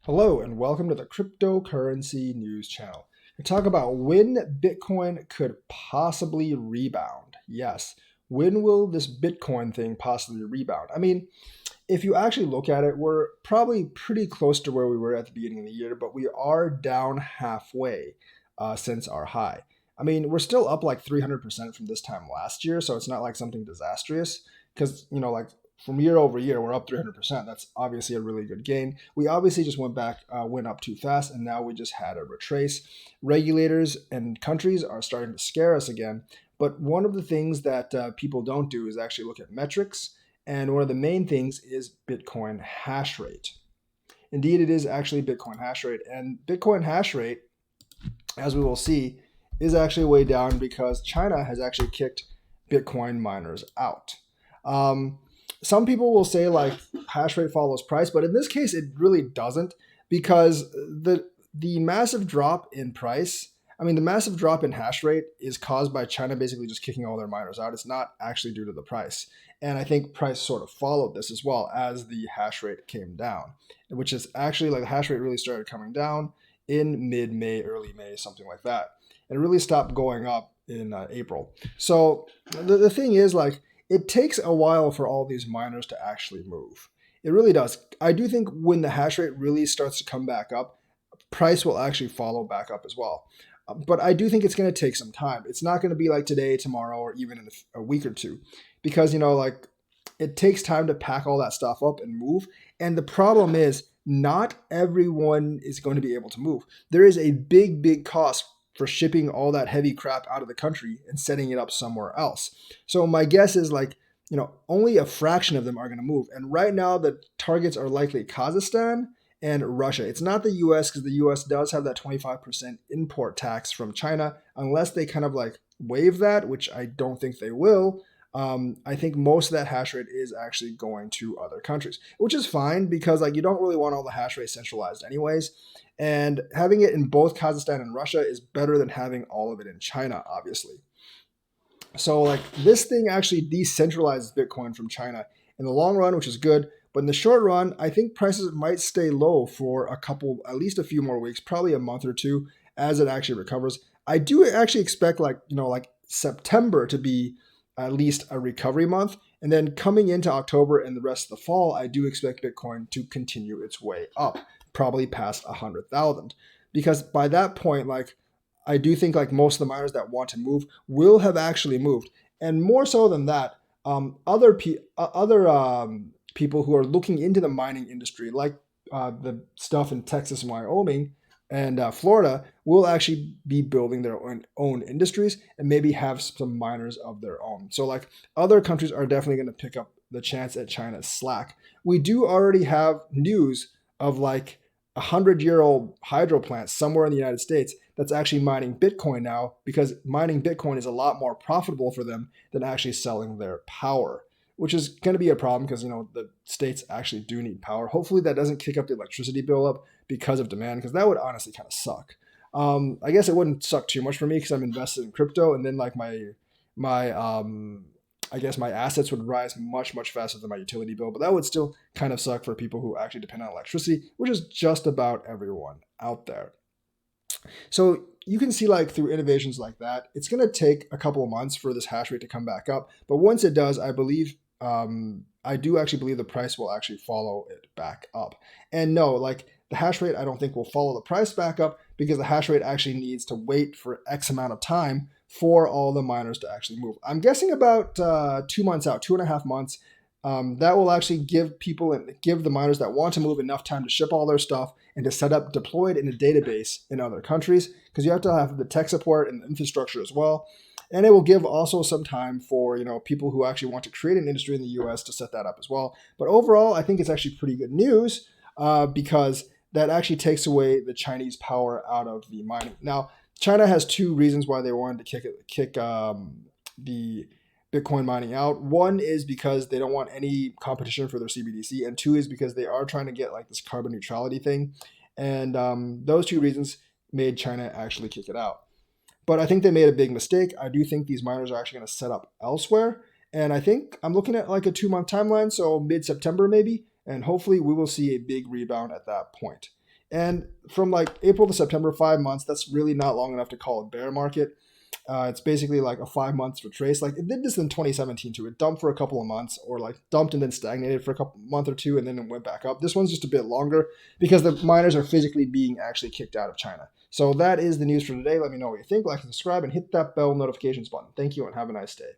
Hello and welcome to the cryptocurrency news channel. We talk about when Bitcoin could possibly rebound. Yes, when will this Bitcoin thing possibly rebound? I mean, if you actually look at it, we're probably pretty close to where we were at the beginning of the year, but we are down halfway since our high. I mean, we're still up like 300% from this time last year, so it's not like something disastrous because, like from year over year, we're up 300%. That's obviously a really good gain. We obviously just went up too fast, and now we just had a retrace. Regulators and countries are starting to scare us again. But one of the things that people don't do is actually look at metrics. And one of the main things is Bitcoin hash rate. Indeed, it is actually Bitcoin hash rate. And Bitcoin hash rate, as we will see, is actually way down because China has actually kicked Bitcoin miners out. Um, some people will say like hash rate follows price, but in this case, it really doesn't because the massive drop in price. I mean, the massive drop in hash rate is caused by China basically just kicking all their miners out. It's not actually due to the price. And I think price sort of followed this as well as the hash rate came down, which is actually like the hash rate really started coming down in mid May, early May, something like that. And it really stopped going up in April. So the thing is, like, it takes a while for all these miners to actually move. It really does. I do think when the hash rate really starts to come back up, price will actually follow back up as well. But I do think it's going to take some time. It's not going to be like today, tomorrow, or even in a week or two, because like it takes time to pack all that stuff up and move. And the problem is, not everyone is going to be able to move. There is a big cost for shipping all that heavy crap out of the country and setting it up somewhere else. So my guess is like, only a fraction of them are going to move. And right now the targets are likely Kazakhstan and Russia. It's not the US because the US does have that 25% import tax from China, unless they kind of like waive that, which I don't think they will. I think most of that hash rate is actually going to other countries, which is fine because like you don't really want all the hash rate centralized anyways. And having it in both Kazakhstan and Russia is better than having all of it in China, obviously. So like this thing actually decentralizes Bitcoin from China in the long run, which is good. But in the short run, I think prices might stay low for at least a few more weeks, probably a month or two as it actually recovers. I do actually expect like September to be at least a recovery month. And then coming into October and the rest of the fall, I do expect Bitcoin to continue its way up, probably past 100,000. Because by that point, like I do think like most of the miners that want to move will have actually moved. And more so than that, other people who are looking into the mining industry, like the stuff in Texas and Wyoming and Florida, will actually be building their own industries and maybe have some miners of their own. So like other countries are definitely going to pick up the chance at China's slack. We do already have news of like 100-year-old hydro plant somewhere in the United States that's actually mining Bitcoin now because mining Bitcoin is a lot more profitable for them than actually selling their power, which is going to be a problem because the states actually do need power. Hopefully that doesn't kick up the electricity bill up because of demand, because that would honestly kind of suck. I guess it wouldn't suck too much for me because I'm invested in crypto, and then like my I guess my assets would rise much faster than my utility bill, but that would still kind of suck for people who actually depend on electricity, which is just about everyone out there. So you can see like through innovations like that, it's going to take a couple of months for this hash rate to come back up. But once it does, I do actually believe the price will actually follow it back up. And no, like the hash rate, I don't think will follow the price back up because the hash rate actually needs to wait for X amount of time for all the miners to actually move. I'm guessing about 2 months out, 2.5 months. That will actually give people and give the miners that want to move enough time to ship all their stuff and to set up deployed in a database in other countries, because you have to have the tech support and the infrastructure as well. And it will give also some time for people who actually want to create an industry in the U.S. to set that up as well. But overall, I think it's actually pretty good news because that actually takes away the Chinese power out of the mining. Now, China has two reasons why they wanted to kick the Bitcoin mining out. One is because they don't want any competition for their CBDC, and two is because they are trying to get like this carbon neutrality thing. And those two reasons made China actually kick it out. But I think they made a big mistake. I do think these miners are actually going to set up elsewhere. And I think I'm looking at like a 2-month timeline, so mid-September maybe, and hopefully we will see a big rebound at that point. And from like April to September, 5 months, that's really not long enough to call a bear market. It's basically like a 5 months retrace. Like it did this in 2017 too. It dumped for a couple of months, or like dumped and then stagnated for a couple month or two, and then it went back up. This one's just a bit longer because the miners are physically being actually kicked out of China. So that is the news for today. Let me know what you think. Like and subscribe, and hit that bell notifications button. Thank you, and have a nice day.